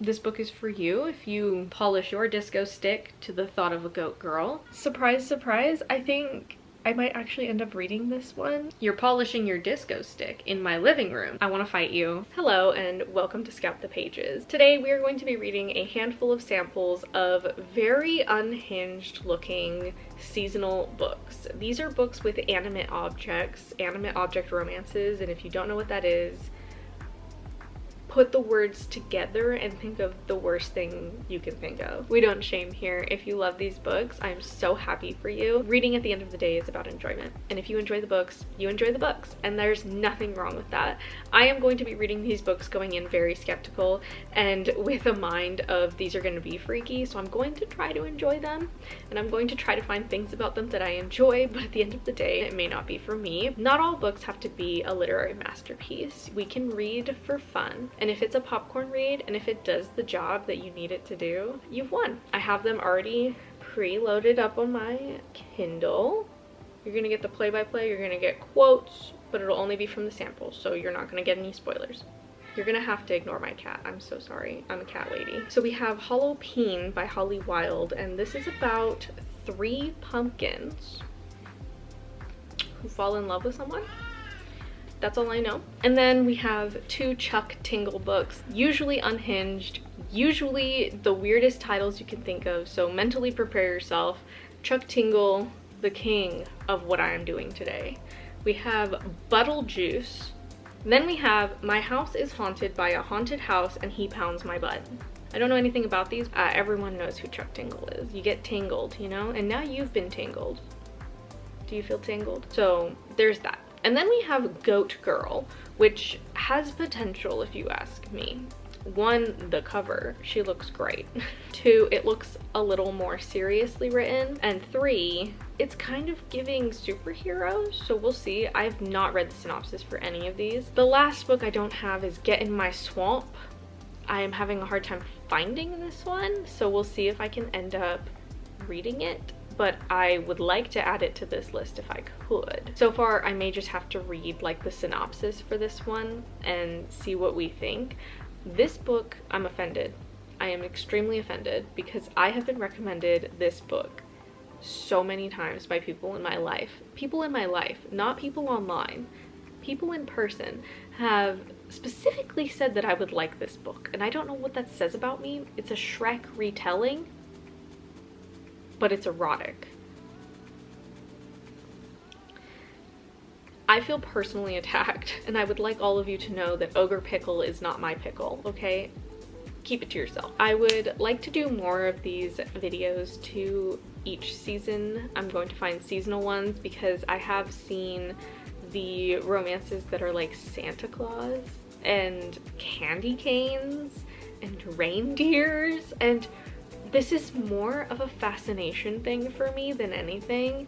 This book is for you if you polish your disco stick to the thought of a goat girl. Surprise, surprise, I think I might actually end up reading this one. You're polishing your disco stick in my living room. I want to fight you. Hello and welcome to Scout the Pages. Today we are going to be reading a handful of samples of very unhinged looking seasonal books. These are books with animate objects, animate object romances, and if you don't know what that is, put the words together and think of the worst thing you can think of. We don't shame here. If you love these books, I'm so happy for you. Reading at the end of the day is about enjoyment. And if you enjoy the books, you enjoy the books. And there's nothing wrong with that. I am going to be reading these books going in very skeptical and with a mind of these are going to be freaky. So I'm going to try to enjoy them. And I'm going to try to find things about them that I enjoy. But at the end of the day, it may not be for me. Not all books have to be a literary masterpiece. We can read for fun. And if it's a popcorn read, and if it does the job that you need it to do, you've won. I have them already pre-loaded up on my Kindle. You're gonna get the play-by-play, you're gonna get quotes, but it'll only be from the samples, so you're not gonna get any spoilers. You're gonna have to ignore my cat. I'm so sorry. I'm a cat lady. So we have Holen by Holly Wilde, and this is about 3 pumpkins who fall in love with someone. That's all I know. And then we have 2 Chuck Tingle books, usually unhinged, usually the weirdest titles you can think of, so mentally prepare yourself. Chuck Tingle, the king of what I am doing today. We have Beetlejuice. Then we have My House is Haunted by a Haunted House and He Pounds My Butt. I don't know anything about these. Everyone knows who Chuck Tingle is. You get tangled, you know? And now you've been tangled. Do you feel tangled? So there's that. And then we have Goat Girl, which has potential if you ask me. 1, the cover, she looks great. 2, it looks a little more seriously written. And 3, it's kind of giving superheroes, so we'll see. I've not read the synopsis for any of these. The last book I don't have is Get in My Swamp. I am having a hard time finding this one, so we'll see if I can end up reading it. But I would like to add it to this list if I could. So far, I may just have to read like the synopsis for this one and see what we think. This book, I'm offended. I am extremely offended because I have been recommended this book so many times by people in my life. People in my life, not people online. People in person have specifically said that I would like this book, and I don't know what that says about me. It's a Shrek retelling, but it's erotic. I feel personally attacked, and I would like all of you to know that Ogre Pickle is not my pickle, okay? Keep it to yourself. I would like to do more of these videos to each season. I'm going to find seasonal ones because I have seen the romances that are like Santa Claus and candy canes and reindeers, and this is more of a fascination thing for me than anything.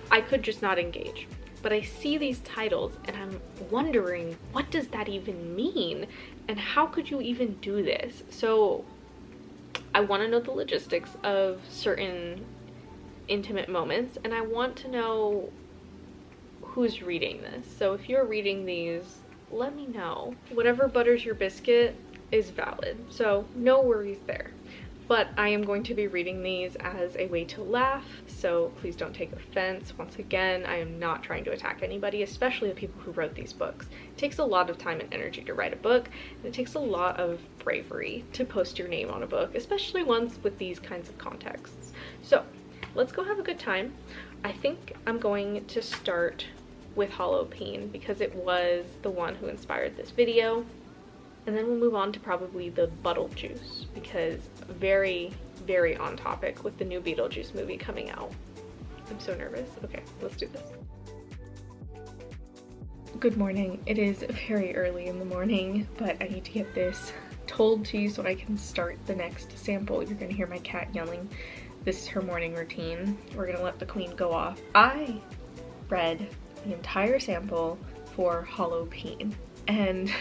I could just not engage. But I see these titles and I'm wondering, what does that even mean? And how could you even do this? So I want to know the logistics of certain intimate moments, and I want to know who's reading this. So if you're reading these, let me know. Whatever butters your biscuit is valid, so no worries there. But I am going to be reading these as a way to laugh, so please don't take offense. Once again, I am not trying to attack anybody, especially the people who wrote these books. It takes a lot of time and energy to write a book, and it takes a lot of bravery to post your name on a book, especially ones with these kinds of contexts. So let's go have a good time. I think I'm going to start with Holen because it was the one who inspired this video. And then we'll move on to probably the Beetlejuice because very, very on topic with the new Beetlejuice movie coming out. I'm so nervous. Okay, let's do this. Good morning. It is very early in the morning, but I need to get this told to you so I can start the next sample. You're gonna hear my cat yelling. This is her morning routine. We're gonna let the queen go off. I read the entire sample for Holen, and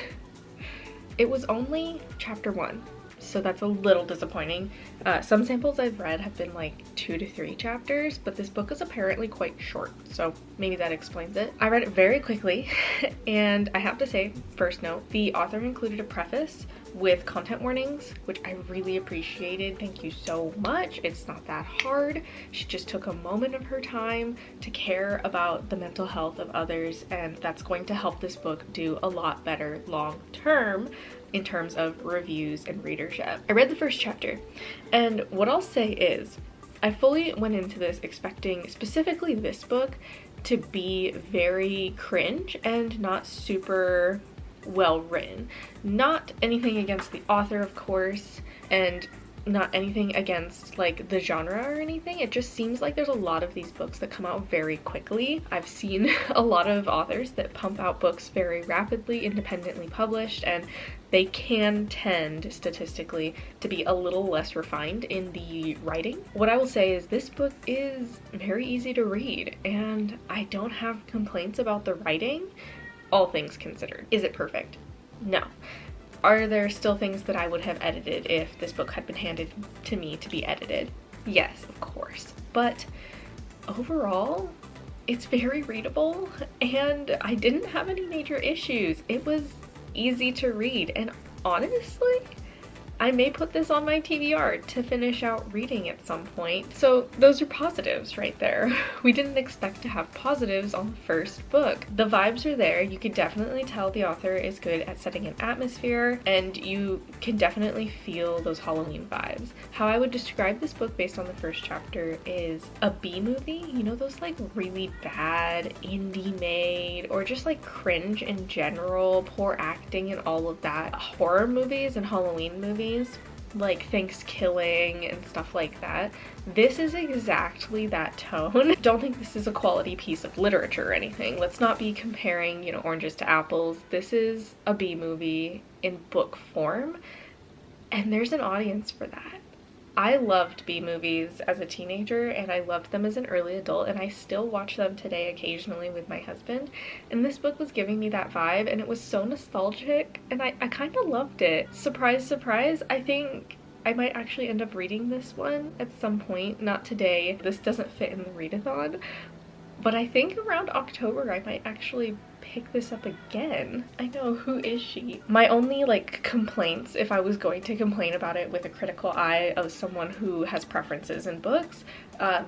it was only chapter 1, so that's a little disappointing. Some samples I've read have been like 2 to 3 chapters, but this book is apparently quite short, so maybe that explains it. I read it very quickly, and I have to say, first note, the author included a preface with content warnings, which I really appreciated. Thank you so much. It's not that hard. She just took a moment of her time to care about the mental health of others, and that's going to help this book do a lot better long term in terms of reviews and readership. I read the first chapter, and what I'll say is I fully went into this expecting specifically this book to be very cringe and not super well written. Not anything against the author, of course, and not anything against like the genre or anything. It just seems like there's a lot of these books that come out very quickly. I've seen a lot of authors that pump out books very rapidly, independently published, and they can tend statistically to be a little less refined in the writing. What I will say is this book is very easy to read, and I don't have complaints about the writing, all things considered. Is it perfect? No. Are there still things that I would have edited if this book had been handed to me to be edited? Yes, of course. But overall, it's very readable, and I didn't have any major issues. It was easy to read, and honestly, I may put this on my TBR to finish out reading at some point. So those are positives right there. We didn't expect to have positives on the first book. The vibes are there. You can definitely tell the author is good at setting an atmosphere, and you can definitely feel those Halloween vibes. How I would describe this book based on the first chapter is a B movie. You know, those like really bad indie made or just like cringe in general, poor acting and all of that. Horror movies and Halloween movies, like Thanksgiving and stuff like that. This is exactly that tone. Don't think this is a quality piece of literature or anything. Let's not be comparing, you know, oranges to apples. This is a B movie in book form, and there's an audience for that. I loved B movies as a teenager, and I loved them as an early adult, and I still watch them today occasionally with my husband, and this book was giving me that vibe, and it was so nostalgic, and I kind of loved it. Surprise, surprise, I think I might actually end up reading this one at some point. Not today. This doesn't fit in the readathon, but I think around October I might actually pick this up again. I know, who is she? My only like complaints, if I was going to complain about it with a critical eye of someone who has preferences in books,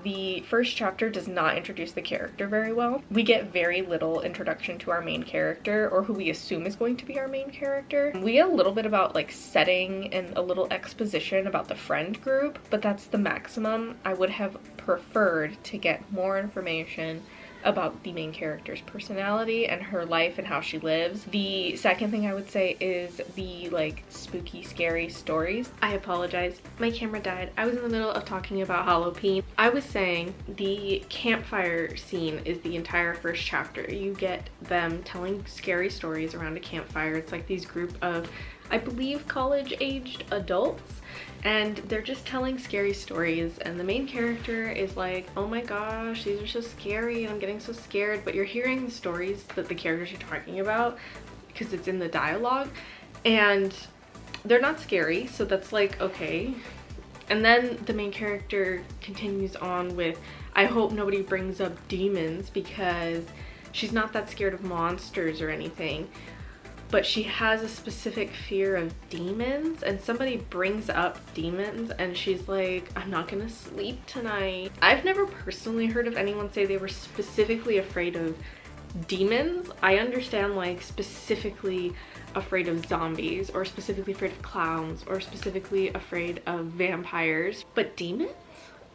the first chapter does not introduce the character very well. We get very little introduction to our main character, or who we assume is going to be our main character. We get a little bit about like setting and a little exposition about the friend group, but that's the maximum. I would have preferred to get more information about the main character's personality and her life and how she lives. The second thing I would say is the like spooky, scary stories. I apologize, my camera died. I was in the middle of talking about Halloween. I was saying the campfire scene is the entire first chapter. You get them telling scary stories around a campfire. It's like these group of, I believe, college-aged adults, and they're just telling scary stories, and the main character is like, oh my gosh, these are so scary and I'm getting so scared, but you're hearing the stories that the characters are talking about because it's in the dialogue, and they're not scary, so that's like, okay. And then the main character continues on with, I hope nobody brings up demons, because she's not that scared of monsters or anything, but she has a specific fear of demons, and somebody brings up demons and she's like, I'm not gonna sleep tonight. I've never personally heard of anyone say they were specifically afraid of demons. I understand like specifically afraid of zombies, or specifically afraid of clowns, or specifically afraid of vampires, but demons?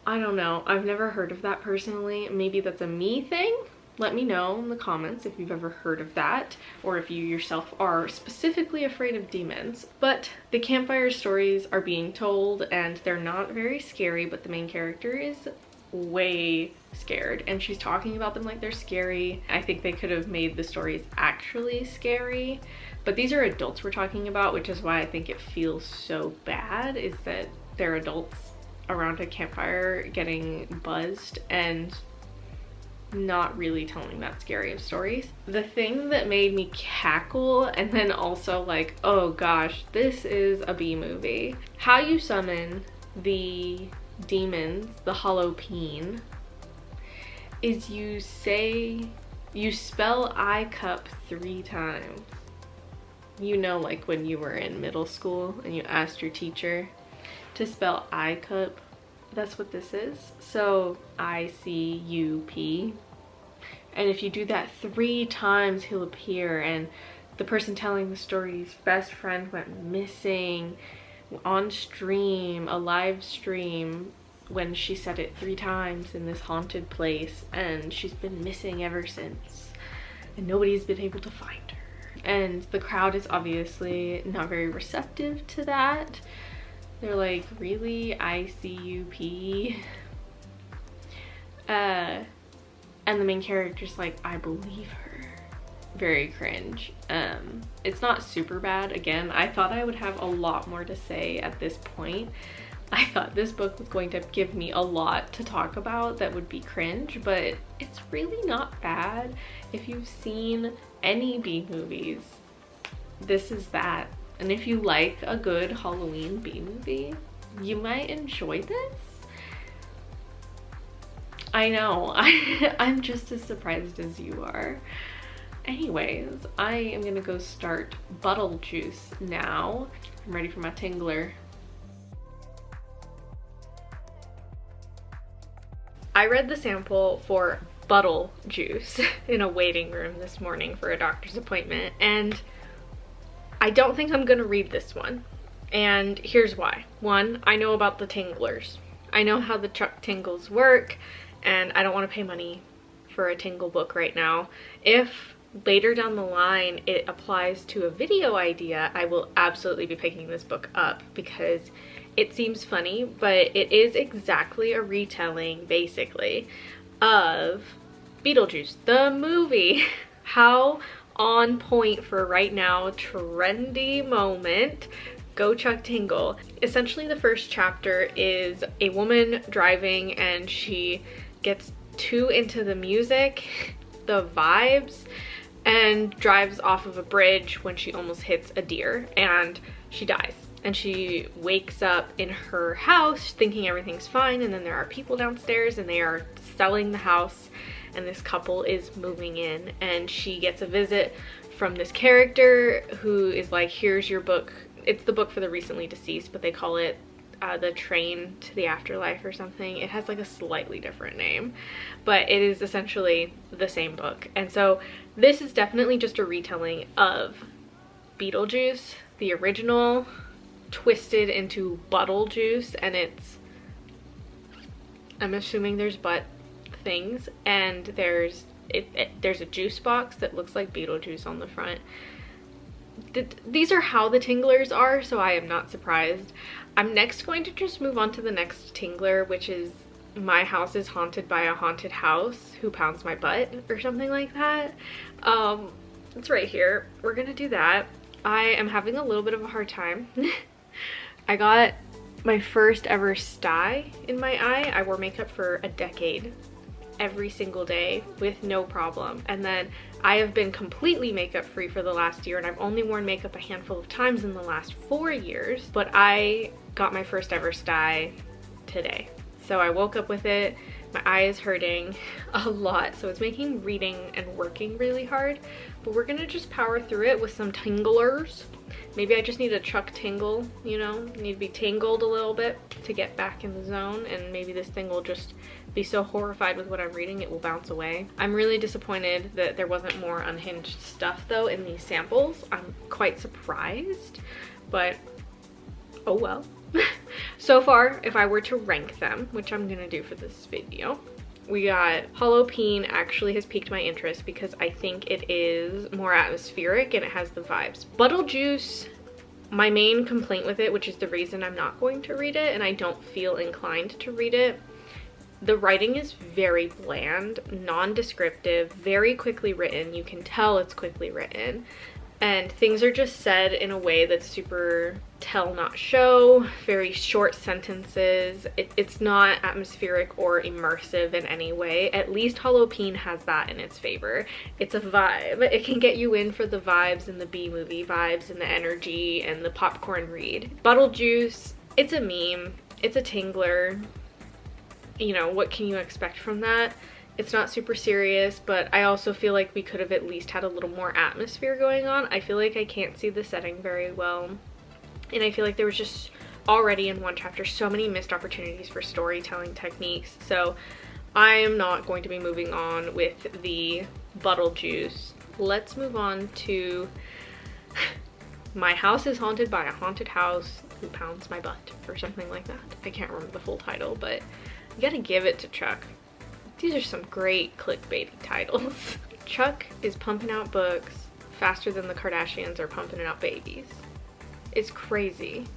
I don't know. I've never heard of that personally. Maybe that's a me thing. Let me know in the comments if you've ever heard of that, or if you yourself are specifically afraid of demons. But the campfire stories are being told, and they're not very scary, but the main character is way scared, and she's talking about them like they're scary. I think they could have made the stories actually scary, but these are adults we're talking about, which is why I think it feels so bad, is that they're adults around a campfire getting buzzed and not really telling that scary of stories. The thing that made me cackle and then also like, oh gosh, this is a B movie. How you summon the demons, the Halloween, is you spell I cup 3 times. You know, like when you were in middle school and you asked your teacher to spell I cup, that's what this is. So ICUP. And if you do that 3 times, he'll appear, and the person telling the story's best friend went missing on stream, a live stream, when she said it 3 times in this haunted place, and she's been missing ever since, and nobody's been able to find her. And the crowd is obviously not very receptive to that. They're like, really? ICUP? And the main character's like, I believe her. Very cringe. It's not super bad. Again, I thought I would have a lot more to say at this point. I thought this book was going to give me a lot to talk about that would be cringe, but it's really not bad. If you've seen any B movies, this is that. And if you like a good Halloween B movie, you might enjoy this. I know, I'm just as surprised as you are. Anyways, I am gonna go start Beetlejuice now. I'm ready for my tingler. I read the sample for Beetlejuice in a waiting room this morning for a doctor's appointment, and I don't think I'm gonna read this one. And here's why. One, I know about the tinglers. I know how the Chuck Tingles work, and I don't want to pay money for a tingle book right now. If later down the line it applies to a video idea, I will absolutely be picking this book up because it seems funny, but it is exactly a retelling, basically, of Beetlejuice, the movie. How on point for right now, trendy moment. Go Chuck Tingle. Essentially, the first chapter is a woman driving, and she gets too into the music, the vibes, and drives off of a bridge when she almost hits a deer, and she dies. And she wakes up in her house thinking everything's fine, and then there are people downstairs and they are selling the house, and this couple is moving in, and she gets a visit from this character who is like, here's your book. It's the book for the recently deceased, but they call it The Train to the Afterlife or something. It has like a slightly different name, but it is essentially the same book. And so this is definitely just a retelling of Beetlejuice, the original, twisted into Beetlejuice, and it's, I'm assuming there's butt things, and there's a juice box that looks like Beetlejuice on the front. These are how the tinglers are, so I am not surprised. I'm next going to just move on to the next tingler, which is my house is haunted by a haunted house who pounds my butt or something like that. It's right here. We're gonna do that. I am having a little bit of a hard time. I got my first ever sty in my eye. I wore makeup for a decade, every single day with no problem, and then I have been completely makeup free for the last year, and I've only worn makeup a handful of times in the last 4 years, but I got my first ever sty today. So I woke up with it. My eye is hurting a lot, so it's making reading and working really hard, but we're gonna just power through it with some tinglers. Maybe I just need a Chuck tingle, you know, need to be tingled a little bit to get back in the zone, and maybe this thing will just be so horrified with what I'm reading it will bounce away. I'm really disappointed that there wasn't more unhinged stuff though in these samples. I'm quite surprised, but oh well. So far, if I were to rank them, which I'm gonna do for this video, we got Halloween actually has piqued my interest because I think it is more atmospheric and it has the vibes. Beetlejuice, my main complaint with it, which is the reason I'm not going to read it and I don't feel inclined to read it, the writing is very bland, non-descriptive, very quickly written. You can tell it's quickly written. And things are just said in a way that's super tell not show, very short sentences. It's not atmospheric or immersive in any way. At least Halloween has that in its favor. It's a vibe. It can get you in for the vibes and the B-movie vibes and the energy and the popcorn read. Beetlejuice, it's a meme. It's a tingler. You know, what can you expect from that? It's not super serious, but I also feel like we could have at least had a little more atmosphere going on. I feel like I can't see the setting very well. And I feel like there was just already in one chapter so many missed opportunities for storytelling techniques. So I am not going to be moving on with the Beetlejuice. Let's move on to My House is Haunted by a Haunted House Who Pounds My Butt, or something like that. I can't remember the full title, but you gotta give it to Chuck. These are some great clickbaity titles. Chuck is pumping out books faster than the Kardashians are pumping out babies. It's crazy.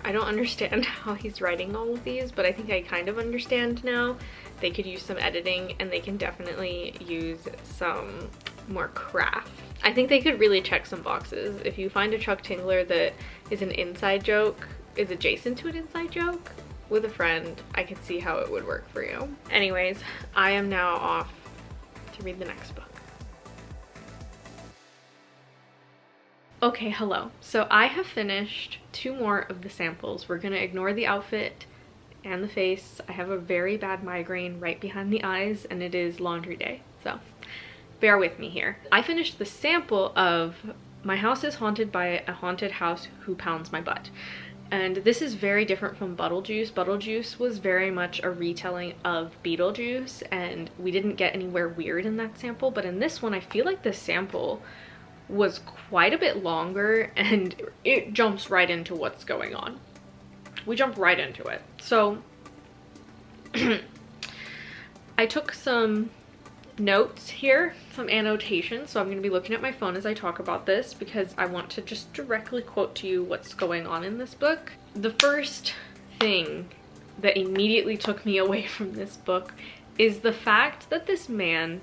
I don't understand how he's writing all of these, but I think I kind of understand now. They could use some editing, and they can definitely use some more craft. I think they could really check some boxes. If you find a Chuck Tingler that is an inside joke, is adjacent to an inside joke with a friend, I could see how it would work for you. Anyways, I am now off to read the next book. Okay, hello. So I have finished 2 more of the samples. We're gonna ignore the outfit and the face. I have a very bad migraine right behind the eyes, and it is laundry day, so bear with me here. I finished the sample of My House is Haunted by a Haunted House Who Pounds My Butt. And this is very different from Beetlejuice. Beetlejuice was very much a retelling of Beetlejuice, and we didn't get anywhere weird in that sample, but in this one I feel like the sample was quite a bit longer, and it jumps right into what's going on. We jump right into it. So I took some notes here, some annotations, so I'm going to be looking at my phone as I talk about this because I want to just directly quote to you what's going on in this book. The first thing that immediately took me away from this book is the fact that this man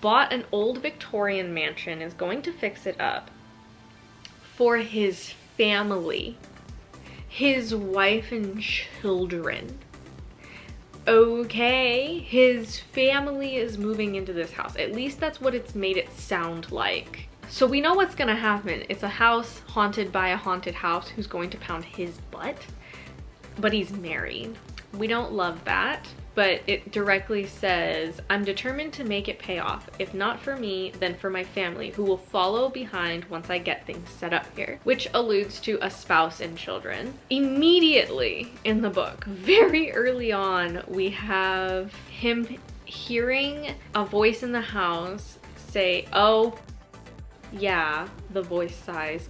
bought an old Victorian mansion, is going to fix it up for his family, his wife and children. Okay, his family is moving into this house. At least that's what it's made it sound like. So we know what's gonna happen. It's a house haunted by a haunted house who's going to pound his butt, but he's married. We don't love that, but it directly says, I'm determined to make it pay off. If not for me, then for my family, who will follow behind once I get things set up here, which alludes to a spouse and children. Immediately in the book, very early on, we have him hearing a voice in the house say, oh, yeah, the voice sighs.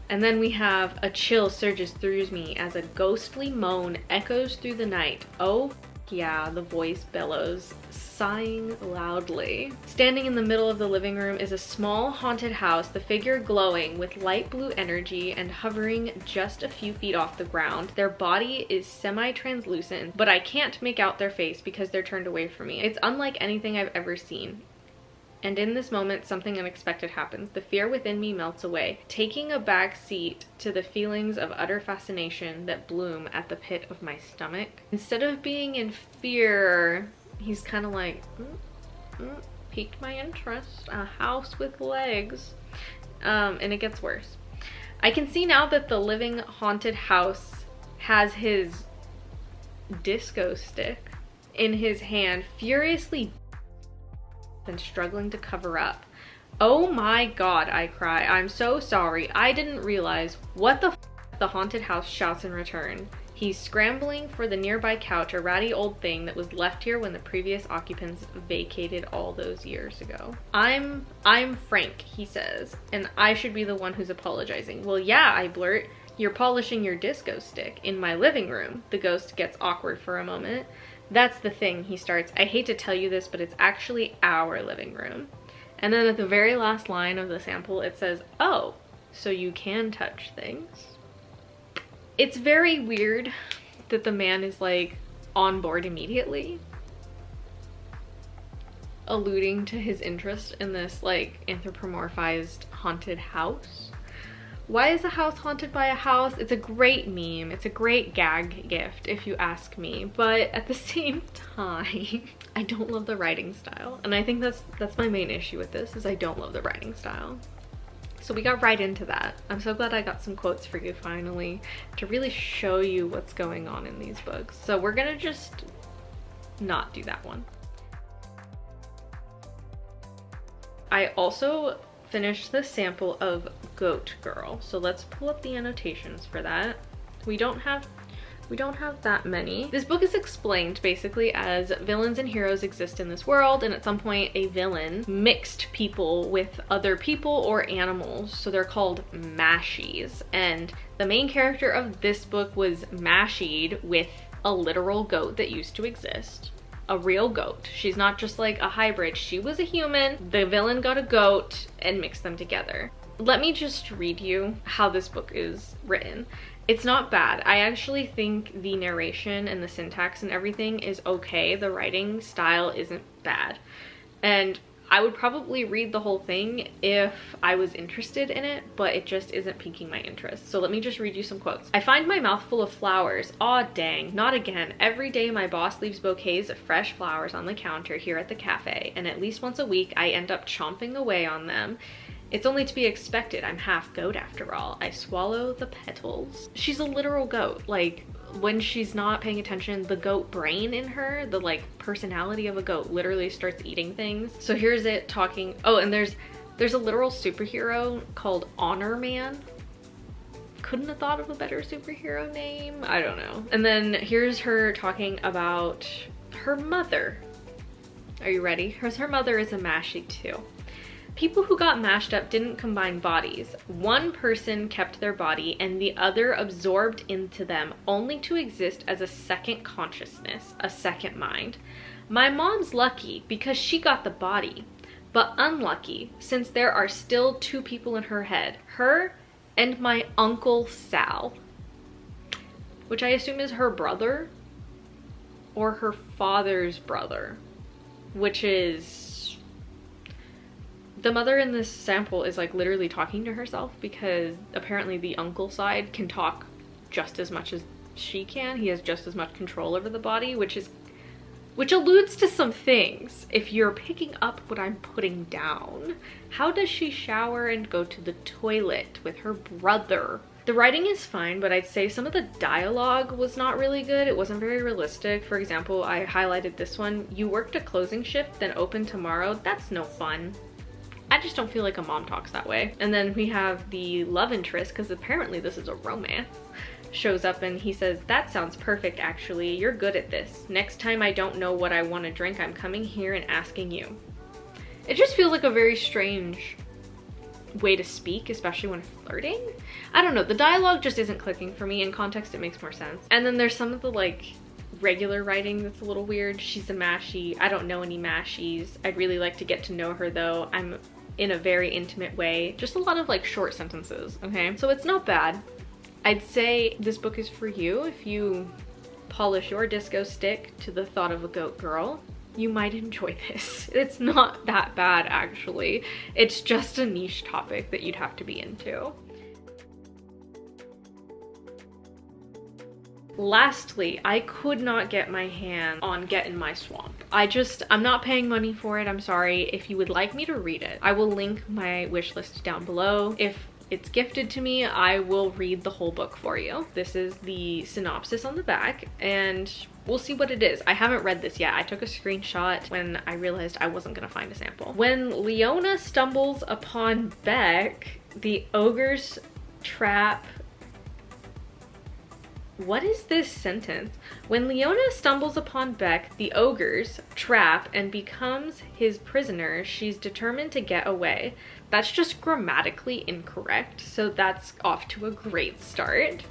And then we have a chill surges through me as a ghostly moan echoes through the night. Oh, yeah, the voice bellows, sighing loudly. Standing in the middle of the living room is a small haunted house, the figure glowing with light blue energy and hovering just a few feet off the ground. Their body is semi-translucent, but I can't make out their face because they're turned away from me. It's unlike anything I've ever seen. And in this moment, something unexpected happens. The fear within me melts away, taking a back seat to the feelings of utter fascination that bloom at the pit of my stomach. Instead of being in fear, he's kind of like, piqued my interest. A house with legs. And it gets worse. I can see now that the living haunted house has his disco stick in his hand, furiously and struggling to cover up. Oh my god, I cry. I'm so sorry. I didn't realize. What the f? The haunted house shouts in return. He's scrambling for the nearby couch, a ratty old thing that was left here when the previous occupants vacated all those years ago. I'm Frank, he says, and I should be the one who's apologizing. Well, yeah, I blurt. You're polishing your disco stick in my living room. The ghost gets awkward for a moment. That's the thing, he starts. I hate to tell you this, but it's actually our living room. And then at the very last line of the sample, it says, oh, so you can touch things. It's very weird that the man is like on board immediately, alluding to his interest in this like anthropomorphized haunted house. Why is a house haunted by a house? It's a great meme. It's a great gag gift, if you ask me. But at the same time, I don't love the writing style. And I think that's my main issue with this, is I don't love the writing style. So we got right into that. I'm so glad I got some quotes for you finally to really show you what's going on in these books. So we're gonna just not do that one. I also finished the sample of Goat Girl. So let's pull up the annotations for that. We don't have that many. This book is explained basically as villains and heroes exist in this world, and at some point a villain mixed people with other people or animals, so they're called mashies. And the main character of this book was mashied with a literal goat that used to exist. A real goat. She's not just like a hybrid. She was a human. The villain got a goat and mixed them together. Let me just read you how this book is written. It's not bad. I actually think the narration and the syntax and everything is okay. The writing style isn't bad. And I would probably read the whole thing if I was interested in it, but it just isn't piquing my interest. So let me just read you some quotes. I find my mouth full of flowers. Aw, dang, not again. Every day my boss leaves bouquets of fresh flowers on the counter here at the cafe, and at least once a week I end up chomping away on them. It's only to be expected. I'm half goat after all. I swallow the petals. She's a literal goat. Like, when she's not paying attention, the goat brain in her, the like personality of a goat, literally starts eating things. So here's it talking. Oh, and there's a literal superhero called Honor Man. Couldn't have thought of a better superhero name. I don't know. And then here's her talking about her mother. Are you ready? Her mother is a mashie too. People who got mashed up didn't combine bodies. One person kept their body and the other absorbed into them, only to exist as a second consciousness, a second mind. My mom's lucky because she got the body, but unlucky since there are still two people in her head, her and my Uncle Sal, which I assume is her brother or her father's brother, which is... The mother in this sample is like literally talking to herself because apparently the uncle side can talk just as much as she can. He has just as much control over the body, which alludes to some things. If you're picking up what I'm putting down, how does she shower and go to the toilet with her brother? The writing is fine, but I'd say some of the dialogue was not really good. It wasn't very realistic. For example, I highlighted this one. You worked a closing shift, then open tomorrow. That's no fun. I just don't feel like a mom talks that way. And then we have the love interest, because apparently this is a romance, shows up and he says, that sounds perfect actually. You're good at this. Next time I don't know what I want to drink, I'm coming here and asking you. It just feels like a very strange way to speak, especially when flirting. I don't know. The dialogue just isn't clicking for me. In context, it makes more sense. And then there's some of the like regular writing that's a little weird. She's a mashie. I don't know any mashies. I'd really like to get to know her though. I'm in a very intimate way. Just a lot of like short sentences, okay? So it's not bad. I'd say this book is for you. If you polish your disco stick to the thought of a goat girl, you might enjoy this. It's not that bad actually. It's just a niche topic that you'd have to be into. Lastly, I could not get my hand on Get in My Swamp. I'm not paying money for it, I'm sorry. If you would like me to read it, I will link my wish list down below. If it's gifted to me, I will read the whole book for you. This is the synopsis on the back, and we'll see what it is. I haven't read this yet. I took a screenshot when I realized I wasn't gonna find a sample. When Leona stumbles upon Beck, the ogres trap... What is this sentence? When Leona stumbles upon Beck, the ogres trap and becomes his prisoner, she's determined to get away. That's just grammatically incorrect, so that's off to a great start.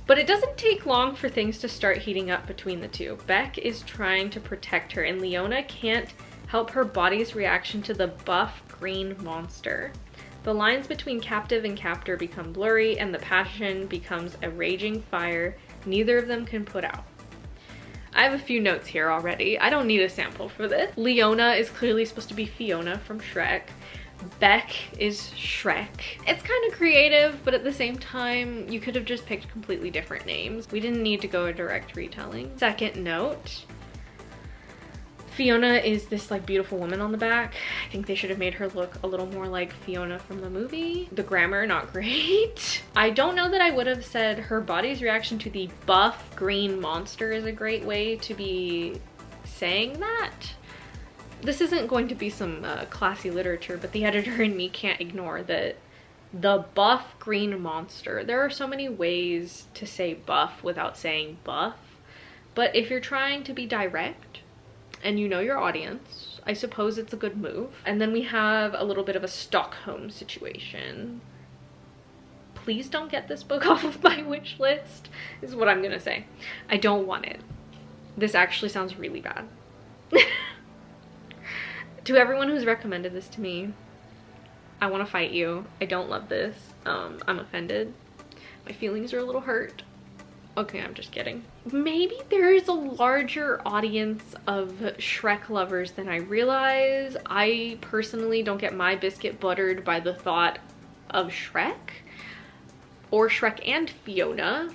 But it doesn't take long for things to start heating up between the two. Beck is trying to protect her, and Leona can't help her body's reaction to the buff green monster. The lines between captive and captor become blurry, and the passion becomes a raging fire neither of them can put out. I have a few notes here already. I don't need a sample for this. Leona is clearly supposed to be Fiona from Shrek. Beck is Shrek. It's kind of creative, but at the same time, you could have just picked completely different names. We didn't need to go a direct retelling. Second note. Fiona is this like beautiful woman on the back. I think they should have made her look a little more like Fiona from the movie. The grammar, not great. I don't know that I would have said her body's reaction to the buff green monster is a great way to be saying that, this isn't going to be some classy literature, but the editor in me can't ignore that the buff green monster. There are so many ways to say buff without saying buff, but if you're trying to be direct and you know your audience, I suppose it's a good move. And then we have a little bit of a Stockholm situation. Please don't get this book off of my wish list, is what I'm gonna say. I don't want it. This actually sounds really bad. To everyone who's recommended this to me, I want to fight you. I don't love this. I'm offended. My feelings are a little hurt. Okay, I'm just kidding. Maybe there's a larger audience of Shrek lovers than I realize. I personally don't get my biscuit buttered by the thought of Shrek or Shrek and Fiona.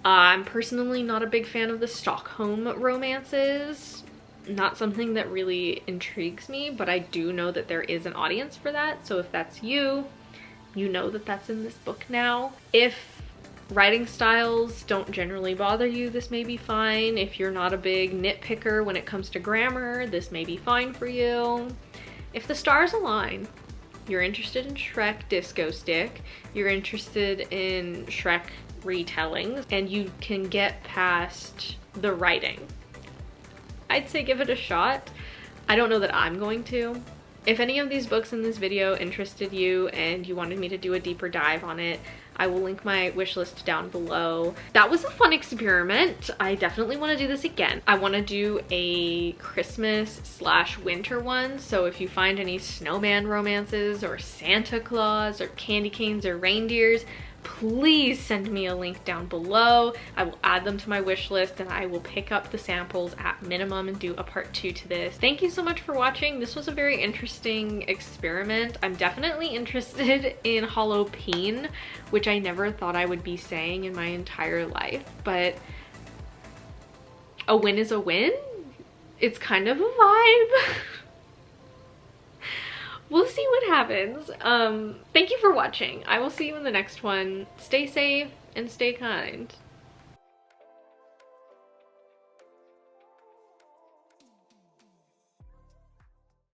I'm personally not a big fan of the Stockholm romances. Not something that really intrigues me, but I do know that there is an audience for that. So if that's you, you know that that's in this book now. If writing styles don't generally bother you, this may be fine. If you're not a big nitpicker when it comes to grammar, this may be fine for you. If the stars align, you're interested in Shrek Disco Stick, you're interested in Shrek retellings, and you can get past the writing, I'd say give it a shot. I don't know that I'm going to. If any of these books in this video interested you and you wanted me to do a deeper dive on it, I will link my wish list down below. That was a fun experiment. I definitely want to do this again. I want to do a Christmas/winter one, so if you find any snowman romances or Santa Claus or candy canes or reindeers, please send me a link down below. I will add them to my wish list and I will pick up the samples at minimum and do a part 2 to this. Thank you so much for watching. This was a very interesting experiment. I'm definitely interested in Halloween, which I never thought I would be saying in my entire life, but a win is a win. It's kind of a vibe. We'll see what happens. Thank you for watching. I will see you in the next one. Stay safe and stay kind.